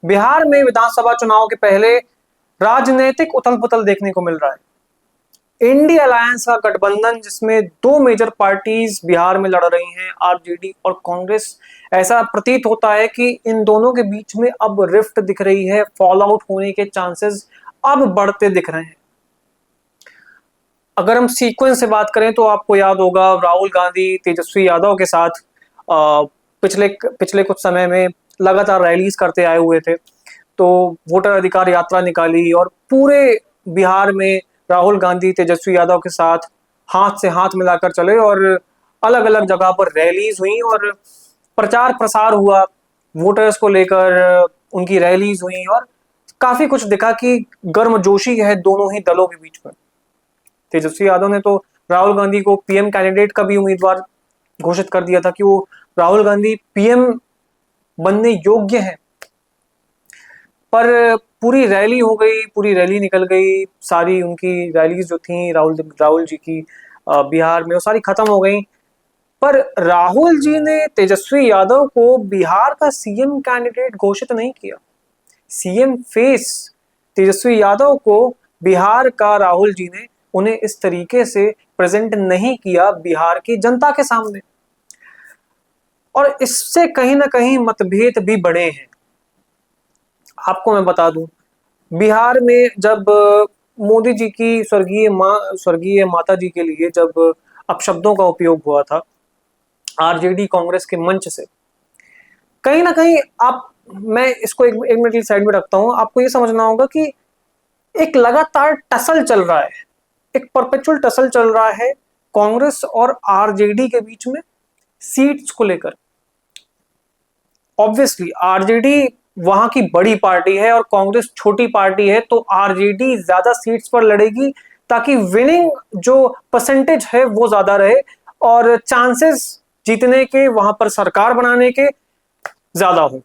बिहार में विधानसभा चुनाव के पहले राजनीतिक उथल पुथल देखने को मिल रहा है। इंडिया अलायंस का गठबंधन जिसमें दो मेजर पार्टीज बिहार में लड़ रही हैं, आरजेडी और कांग्रेस। ऐसा प्रतीत होता है कि इन दोनों के बीच में अब रिफ्ट दिख रही है, फॉल आउट होने के चांसेस अब बढ़ते दिख रहे हैं। अगर हम सीक्वेंस से बात करें तो आपको याद होगा राहुल गांधी तेजस्वी यादव के साथ पिछले पिछले कुछ समय में लगातार रैलीज करते आए हुए थे। तो वोटर अधिकार यात्रा निकाली और पूरे बिहार में राहुल गांधी तेजस्वी यादव के साथ हाथ से हाथ मिलाकर चले और अलग अलग जगह पर रैलीज हुई और प्रचार प्रसार हुआ वोटर्स को लेकर। उनकी रैलीज हुई और काफी कुछ दिखा कि गर्मजोशी है दोनों ही दलों के बीच में। तेजस्वी यादव ने तो राहुल गांधी को पीएम कैंडिडेट का भी उम्मीदवार घोषित कर दिया था कि वो राहुल गांधी पीएम बनने योग्य हैं। पर पूरी रैली हो गई, पूरी रैली निकल गई, सारी उनकी रैलीज जो थी राहुल जी की बिहार में वो सारी खत्म हो गई। पर राहुल जी ने तेजस्वी यादव को बिहार का सीएम कैंडिडेट घोषित नहीं किया। सीएम फेस तेजस्वी यादव को बिहार का राहुल जी ने उन्हें इस तरीके से प्रेजेंट नहीं किया बिहार की जनता के सामने। और इससे कहीं ना कहीं मतभेद भी बढ़े हैं। आपको मैं बता दूं, बिहार में जब मोदी जी की स्वर्गीय माता जी के लिए जब अपशब्दों का उपयोग हुआ था आरजेडी कांग्रेस के मंच से, कहीं ना कहीं आप, मैं इसको एक मिनट की साइड में रखता हूं, आपको ये समझना होगा कि एक लगातार टसल चल रहा है, एक परपेचुअल टसल चल रहा है कांग्रेस और आरजेडी के बीच में सीट्स को लेकर। ऑब्वियसली आरजेडी वहां की बड़ी पार्टी है और कांग्रेस छोटी पार्टी है, तो आरजेडी ज्यादा सीट्स पर लड़ेगी ताकि विनिंग जो परसेंटेज है वो ज्यादा रहे और चांसेस जीतने के, वहां पर सरकार बनाने के ज्यादा हो।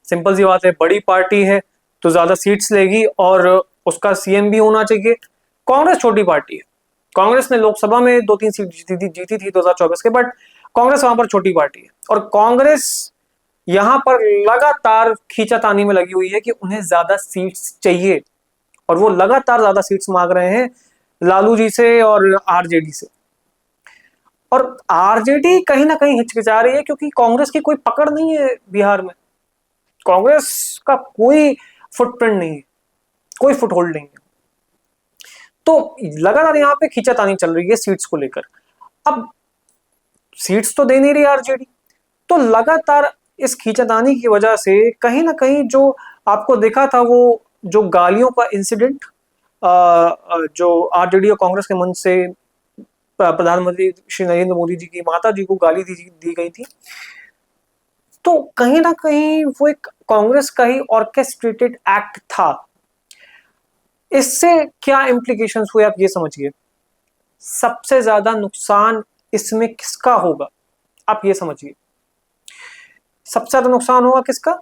सिंपल सी बात है, बड़ी पार्टी है तो ज्यादा सीट्स लेगी और उसका सीएम भी होना चाहिए। कांग्रेस छोटी पार्टी है, कांग्रेस ने लोकसभा में 2-3 सीट जीती थी 2024 के, बट कांग्रेस वहां पर छोटी पार्टी है और कांग्रेस यहां पर लगातार खींचातानी में लगी हुई है कि उन्हें ज्यादा सीट्स चाहिए और वो लगातार ज्यादा सीट्स मांग रहे हैं लालू जी से और आरजेडी से। और आरजेडी कहीं ना कहीं हिचकिचा रही है क्योंकि कांग्रेस की कोई पकड़ नहीं है बिहार में, कांग्रेस का कोई फुटप्रिंट नहीं है, कोई फुटहोल्ड नहीं है। तो लगातार यहां पे खींचातानी चल रही है सीट्स को लेकर। अब सीट्स तो दे नहीं रही आरजेडी, तो लगातार इस खींचातानी की वजह से कहीं ना कहीं जो आपको देखा था वो जो गालियों का इंसिडेंट जो आरजेडी और कांग्रेस के मंच से प्रधानमंत्री श्री नरेंद्र मोदी जी की माता जी को गाली दी गई थी, तो कहीं ना कहीं वो एक कांग्रेस का ही ऑर्केस्ट्रेटेड एक्ट था। इससे क्या इम्प्लीकेशंस हुए आप ये समझिए। सबसे ज्यादा नुकसान इसमें किसका होगा आप ये समझिए। सबसे ज्यादा नुकसान होगा किसका?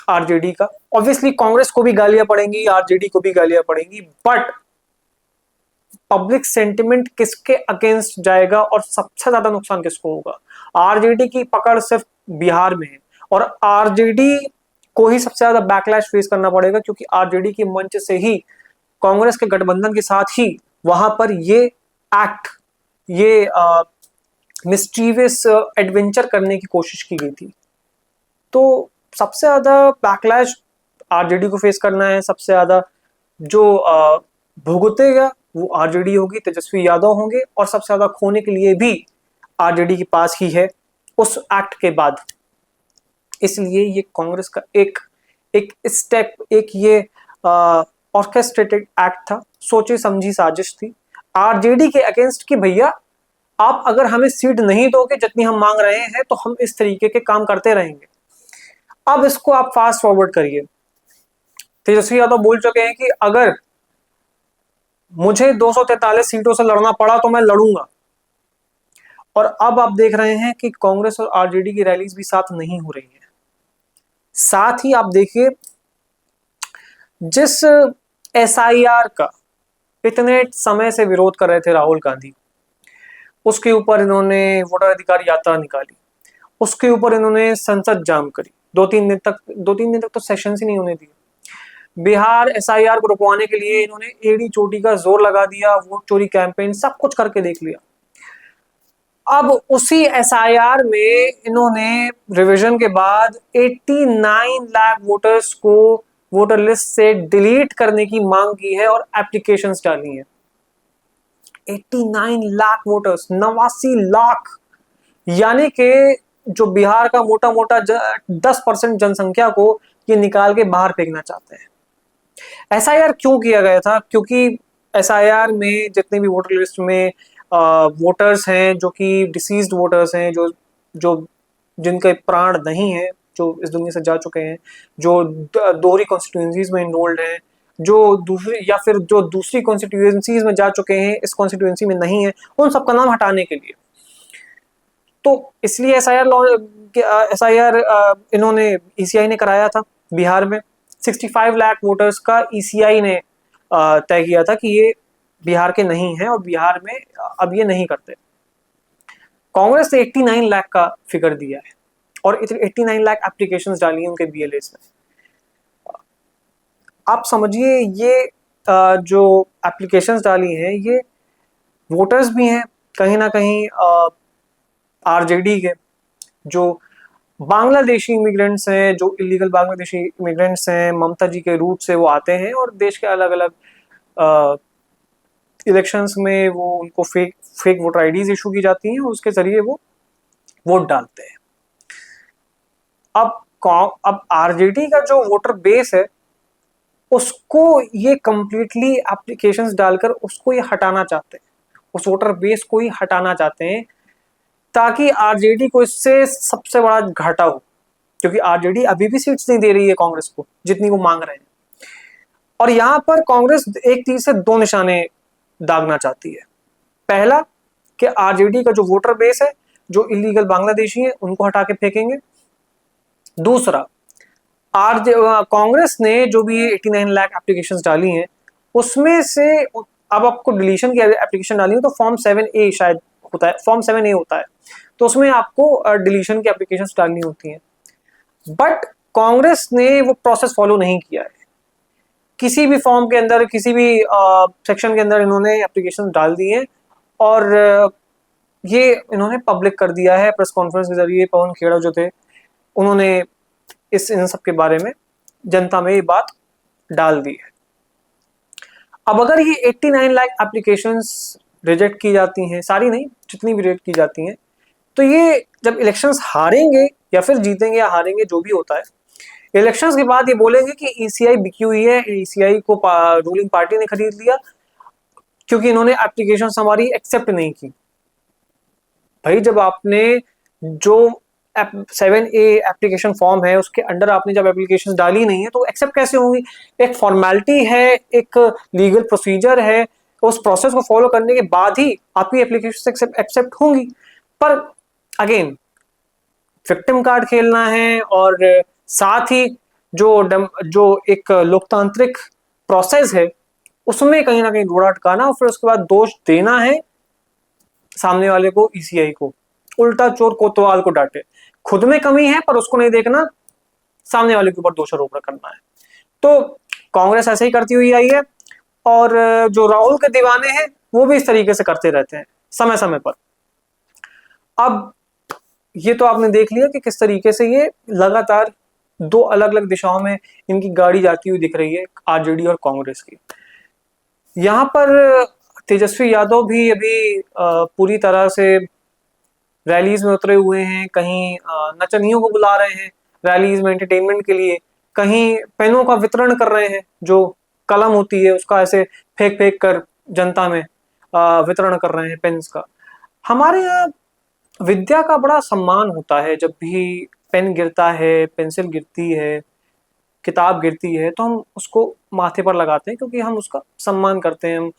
आरजेडी का। ऑब्वियसली कांग्रेस को भी गालियां पड़ेंगी, आरजेडी को भी गालियां पड़ेंगी, बट पब्लिक सेंटिमेंट किसके अगेंस्ट जाएगा और सबसे ज्यादा नुकसान किसको होगा? आरजेडी की पकड़ सिर्फ बिहार में है और आरजेडी को ही सबसे ज्यादा बैकलैश फेस करना पड़ेगा क्योंकि आरजेडी के मंच से ही कांग्रेस के गठबंधन के साथ ही वहां पर ये एक्ट, ये मिस्टीवियस एडवेंचर करने की कोशिश की गई थी। तो सबसे ज्यादा बैकलैश आरजेडी को फेस करना है, सबसे ज्यादा जो भुगतेगा वो आरजेडी होगी, तेजस्वी यादव होंगे और सबसे ज्यादा खोने के लिए भी आरजेडी के पास ही है उस एक्ट के बाद। इसलिए ये कांग्रेस का एक स्टेप, एक ये ऑर्केस्ट्रेटेड एक्ट था, सोची समझी साजिश थी आरजेडी के अगेंस्ट कि भैया आप अगर हमें सीट नहीं दोगे जितनी हम मांग रहे हैं तो हम इस तरीके के काम करते रहेंगे। अब इसको आप फास्ट फॉरवर्ड करिए, तेजस्वी यादव बोल चुके हैं कि अगर मुझे 243 सीटों से लड़ना पड़ा तो मैं लड़ूंगा। और अब आप देख रहे हैं कि कांग्रेस और आरजेडी की रैलीज भी साथ नहीं हो रही है। साथ ही आप देखिए, जिस एसआईआर का इतने समय से विरोध कर रहे थे राहुल गांधी, उसके ऊपर इन्होंने वोटर अधिकार यात्रा निकाली, उसके ऊपर इन्होंने संसद जाम करी, 2-3 दिन तक तो सेशंस ही नहीं होने दिए। बिहार एसआईआर को रुकवाने के लिए इन्होंने एड़ी चोटी का जोर लगा दिया, वोट चोरी कैंपेन सब कुछ करके देख लिया। अब उसी एसआईआर में इन्होंने रिवीजन के बाद 89 लाख वोटर्स को वोटर लिस्ट से डिलीट करने की मांग की है और एप्लीकेशंस डाली हैं। 89 लाख वोटर्स, 89 लाख, यानी कि जो बिहार का मोटा मोटा 10% जनसंख्या को ये निकाल के बाहर फेंकना चाहते हैं। एसआईआर क्यों किया गया था? क्योंकि एसआईआर में जितने भी वोटर लिस्ट में वोटर्स हैं जो कि डिसीज्ड वोटर्स हैं, जो जो जिनके प्राण नहीं है, जो इस दुनिया से जा चुके हैं, जो दोहरी कॉन्स्टिट्यूएंसीज में इनरोल्ड हैं, जो दूसरी या फिर जो दूसरी कॉन्स्टिट्यूएंसीज में जा चुके हैं, इस कॉन्स्टिट्यूएंसी में नहीं है, उन सबका नाम हटाने के लिए। तो इसलिए एसआईआर इन्होंने ईसीआई ने कराया था बिहार में। 65 लाख वोटर्स का ईसीआई ने तय किया था कि ये बिहार के नहीं है और बिहार में अब ये नहीं करते। कांग्रेस ने 89 लाख का फिगर दिया है और 89 लाख एप्लीकेशंस डाली हैं उनके बीएलएस में। आप समझिए ये जो एप्लीकेशंस डाली हैं ये वोटर्स भी हैं कहीं ना कहीं आरजेडी के, जो बांग्लादेशी इमिग्रेंट्स हैं, जो इलीगल बांग्लादेशी इमिग्रेंट्स हैं, ममता जी के रूट से वो आते हैं और देश के अलग अलग इलेक्शंस में वो उनको फेक वोटर आईडीज इशू की जाती हैं और उसके जरिए वो वोट डालते हैं। अब आरजेडी का जो वोटर बेस है उसको ये कंप्लीटली एप्लीकेशंस डालकर उसको ये हटाना चाहते हैं, उस वोटर बेस को ही हटाना चाहते हैं ताकि आरजेडी को इससे सबसे बड़ा घाटा हो, क्योंकि आरजेडी अभी भी सीट्स नहीं दे रही है कांग्रेस को जितनी वो मांग रहे हैं। और यहां पर कांग्रेस एक तीर से दो निशाने दागना चाहती है। पहला कि आरजेडी का जो वोटर बेस है, जो इलीगल बांग्लादेशी है, उनको हटा के फेंकेंगे। दूसरा, कांग्रेस ने जो भी 89 लाख एप्लीकेशंस डाली हैं उसमें से अब आपको डिलीशन की एप्लीकेशन डाली है तो फॉर्म 7A शायद होता है, फॉर्म 7A होता है, तो उसमें आपको डिलीशन की एप्लीकेशंस डालनी होती हैं। बट कांग्रेस ने वो प्रोसेस फॉलो नहीं किया है। किसी भी फॉर्म के अंदर, किसी भी सेक्शन के अंदर इन्होंने एप्लीकेशन डाल दी है और ये इन्होंने पब्लिक कर दिया है। प्रेस कॉन्फ्रेंस के जरिए पवन खेड़ा जो थे उन्होंने इन सब के बारे में जनता में ये बात डाल दी है। अब अगर ये 89 लाख एप्लीकेशंस रिजेक्ट की जाती हैं, सारी नहीं, जितनी भी रिजेक्ट की जाती हैं, तो ये जब इलेक्शंस हारेंगे या फिर जीतेंगे या हारेंगे जो भी होता है, इलेक्शंस के बाद ये बोलेंगे कि ईसीआई बिकी हुई है, ईसीआई को रूलिंग पार्टी ने खरीद लिया क्योंकि इन्होंने एप्लीकेशंस हमारी एक्सेप्ट नहीं की। भाई जब आपने जो 7A एप्लीकेशन फॉर्म है उसके अंडर आपने जब एप्लीकेशन डाली नहीं है तो एक्सेप्ट कैसे होंगी? एक फॉर्मेलिटी है, एक लीगल प्रोसीजर है, उस प्रोसेस को फॉलो करने के बाद ही आपकी एप्लीकेशन एक्सेप्ट होंगी। पर अगेन विक्टिम कार्ड खेलना है और साथ ही जो एक लोकतांत्रिक प्रोसेस है उसमें कहीं ना कहीं रोड़ा अटकाना और फिर उसके बाद दोष देना है सामने वाले को, ईसीआई को। उल्टा चोर कोतवाल को डांटे। खुद में कमी है पर उसको नहीं देखना, सामने वाले के ऊपर दोषारोपण करना है। तो कांग्रेस ऐसे ही करती हुई आई है और जो राहुल के दीवाने हैं वो भी इस तरीके से करते रहते हैं समय समय पर। अब ये तो आपने देख लिया कि किस तरीके से ये लगातार दो अलग अलग दिशाओं में इनकी गाड़ी जाती हुई दिख रही है, आरजेडी और कांग्रेस की। यहां पर तेजस्वी यादव भी अभी पूरी तरह से रैलीज में उतरे हुए हैं, कहीं नचनियों को बुला रहे हैं रैलीज में एंटरटेनमेंट के लिए, कहीं पेनों का वितरण कर रहे हैं, जो कलम होती है उसका ऐसे फेंक फेंक कर जनता में वितरण कर रहे हैं पेन्स का। हमारे यहाँ विद्या का बड़ा सम्मान होता है। जब भी पेन गिरता है, पेंसिल गिरती है, किताब गिरती है तो हम उसको माथे पर लगाते हैं क्योंकि हम उसका सम्मान करते हैं। हम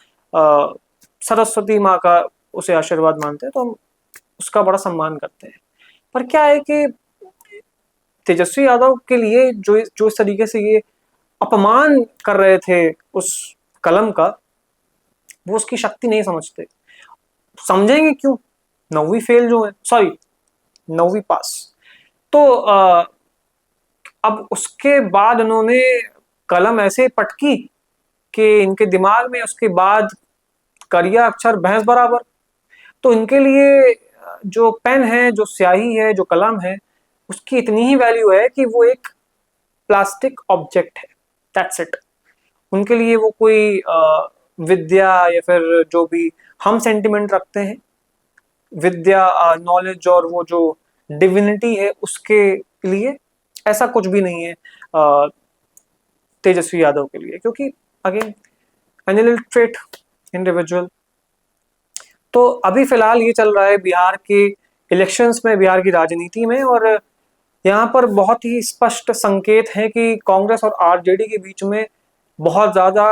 सरस्वती माँ का उसे आशीर्वाद मानते हैं तो हम उसका बड़ा सम्मान करते हैं। पर क्या है कि तेजस्वी यादव के लिए जो इस तरीके से ये अपमान कर रहे थे उस कलम का, वो उसकी शक्ति नहीं समझते। समझेंगे क्यों? 9वीं फेल जो है, सॉरी 9वीं पास। तो अब उसके बाद उन्होंने कलम ऐसे पटकी कि इनके दिमाग में उसके बाद करिया अक्षर भैंस बराबर। तो इनके लिए जो पेन है, जो स्याही है, जो कलम है, उसकी इतनी ही वैल्यू है कि वो एक प्लास्टिक ऑब्जेक्ट है, दैट्स इट। उनके लिए वो कोई विद्या या फिर जो भी हम सेंटिमेंट रखते हैं, विद्या, नॉलेज और वो जो डिविनिटी है, उसके लिए ऐसा कुछ भी नहीं है तेजस्वी यादव के लिए, क्योंकि अगेन अनइलिटरेट इंडिविजुअल। तो अभी फिलहाल ये चल रहा है बिहार के इलेक्शंस में, बिहार की राजनीति में, और यहाँ पर बहुत ही स्पष्ट संकेत है कि कांग्रेस और आरजेडी के बीच में बहुत ज्यादा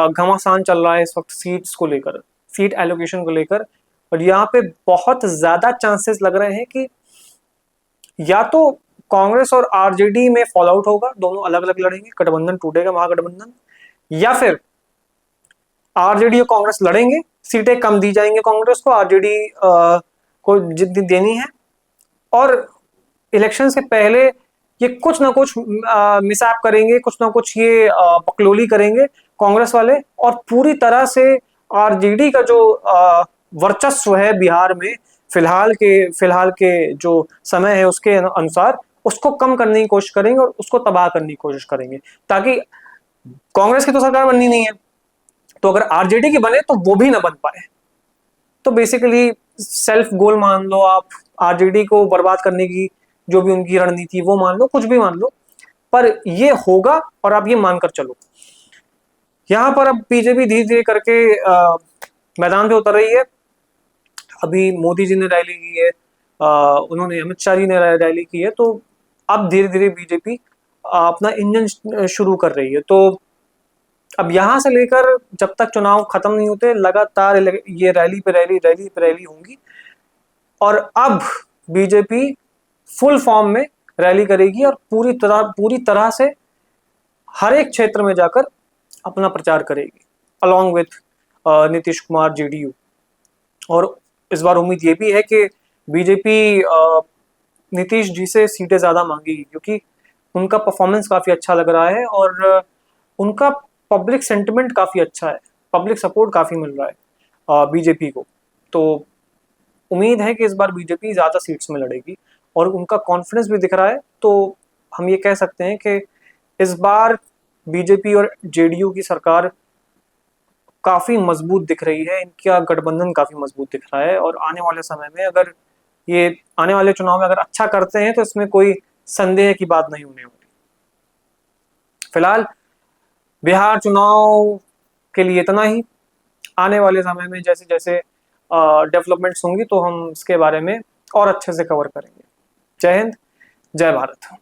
घमासान चल रहा है इस वक्त सीट्स को लेकर, सीट एलोकेशन को लेकर। और यहाँ पे बहुत ज्यादा चांसेस लग रहे हैं कि या तो कांग्रेस और आरजेडी में फॉल आउट होगा, दोनों अलग अलग लड़ेंगे, गठबंधन टूटेगा, महागठबंधन, या फिर आरजेडी और कांग्रेस लड़ेंगे, सीटें कम दी जाएंगे कांग्रेस को, आरजेडी को जितनी देनी है, और इलेक्शन से पहले ये कुछ ना कुछ मिसऐप करेंगे, कुछ ना कुछ ये बकलोली करेंगे कांग्रेस वाले, और पूरी तरह से आरजेडी का जो वर्चस्व है बिहार में फिलहाल के जो समय है उसके अनुसार, उसको कम करने की कोशिश करेंगे और उसको तबाह करने की कोशिश करेंगे, ताकि कांग्रेस की तो सरकार बननी नहीं है, तो अगर आरजेडी की बने तो वो भी ना बन पाए। तो बेसिकली सेल्फ गोल मान लो आप, आरजेडी को बर्बाद करने की जो भी उनकी रणनीति वो मान लो, कुछ भी मान लो, पर ये होगा और आप ये मानकर चलो। यहाँ पर अब बीजेपी धीरे धीरे करके मैदान पे उतर रही है। अभी मोदी जी ने रैली की है, उन्होंने, अमित शाह जी ने रैली की है, तो अब धीरे धीरे बीजेपी अपना इंजन शुरू कर रही है। तो अब यहां से लेकर जब तक चुनाव खत्म नहीं होते, लगातार ये रैली होंगी, और अब बीजेपी फुल फॉर्म में रैली करेगी और पूरी तरह से हर एक क्षेत्र में जाकर अपना प्रचार करेगी, along with Nitish Kumar, JDU. और इस बार उम्मीद ये भी है कि बीजेपी नीतीश जी से सीटें ज्यादा मांगेगी, क्योंकि उनका परफॉर्मेंस काफी अच्छा लग रहा है और उनका पब्लिक सेंटिमेंट काफी अच्छा है, पब्लिक सपोर्ट काफी मिल रहा है बीजेपी को। तो उम्मीद है कि इस बार बीजेपी ज्यादा सीट्स में लड़ेगी और उनका कॉन्फिडेंस भी दिख रहा है। तो हम ये कह सकते हैं कि इस बार बीजेपी और जेडीयू की सरकार काफी मजबूत दिख रही है, इनका गठबंधन काफी मजबूत दिख रहा है, और आने वाले समय में अगर ये आने वाले चुनाव में अगर अच्छा करते हैं तो इसमें कोई संदेह की बात नहीं होने वाली। फिलहाल बिहार चुनाव के लिए इतना ही। आने वाले समय में जैसे जैसे डेवलपमेंट्स होंगी तो हम इसके बारे में और अच्छे से कवर करेंगे। जय हिंद, जय भारत।